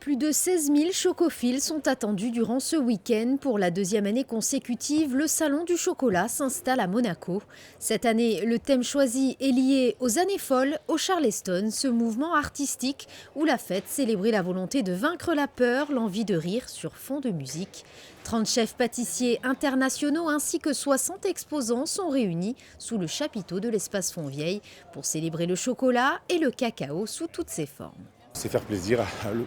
Plus de 16 000 chocophiles sont attendus durant ce week-end. Pour la deuxième année consécutive, le Salon du chocolat s'installe à Monaco. Cette année, le thème choisi est lié aux années folles au Charleston, ce mouvement artistique où la fête célébrait la volonté de vaincre la peur, l'envie de rire sur fond de musique. 30 chefs pâtissiers internationaux ainsi que 60 exposants sont réunis sous le chapiteau de l'espace Fontvieille pour célébrer le chocolat et le cacao sous toutes ses formes. C'est faire plaisir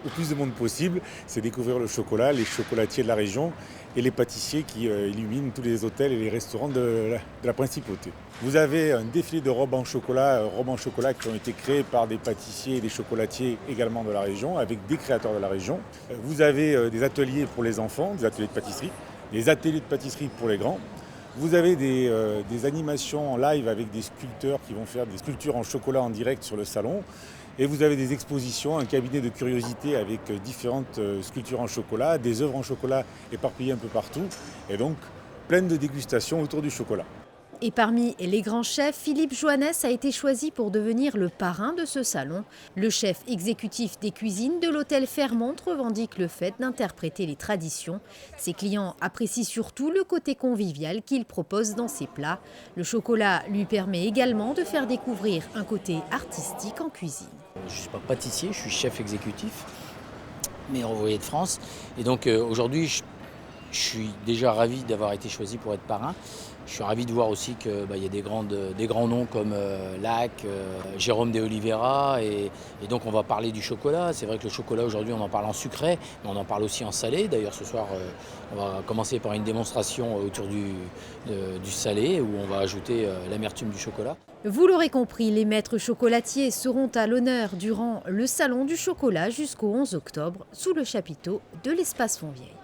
au plus de monde possible, c'est découvrir le chocolat, les chocolatiers de la région et les pâtissiers qui illuminent tous les hôtels et les restaurants de la principauté. Vous avez un défilé de robes en chocolat qui ont été créées par des pâtissiers et des chocolatiers également de la région, avec des créateurs de la région. Vous avez des ateliers pour les enfants, des ateliers de pâtisserie, des ateliers de pâtisserie pour les grands. Vous avez des animations en live avec des sculpteurs qui vont faire des sculptures en chocolat en direct sur le salon. Et vous avez des expositions, un cabinet de curiosité avec différentes sculptures en chocolat, des œuvres en chocolat éparpillées un peu partout. Et donc, plein de dégustations autour du chocolat. Et parmi les grands chefs, Philippe Joannès a été choisi pour devenir le parrain de ce salon. Le chef exécutif des cuisines de l'hôtel Fairmont revendique le fait d'interpréter les traditions. Ses clients apprécient surtout le côté convivial qu'il propose dans ses plats. Le chocolat lui permet également de faire découvrir un côté artistique en cuisine. Je ne suis pas pâtissier, je suis chef exécutif, meilleur ouvrier de France. Et donc aujourd'hui, je suis déjà ravi d'avoir été choisi pour être parrain. Je suis ravi de voir aussi qu'il y a des grands noms comme Lac, Jérôme de Oliveira. Et donc on va parler du chocolat. C'est vrai que le chocolat aujourd'hui on en parle en sucré, mais on en parle aussi en salé. D'ailleurs ce soir on va commencer par une démonstration autour du salé où on va ajouter l'amertume du chocolat. Vous l'aurez compris, les maîtres chocolatiers seront à l'honneur durant le Salon du chocolat jusqu'au 11 octobre sous le chapiteau de l'espace Fontvieille.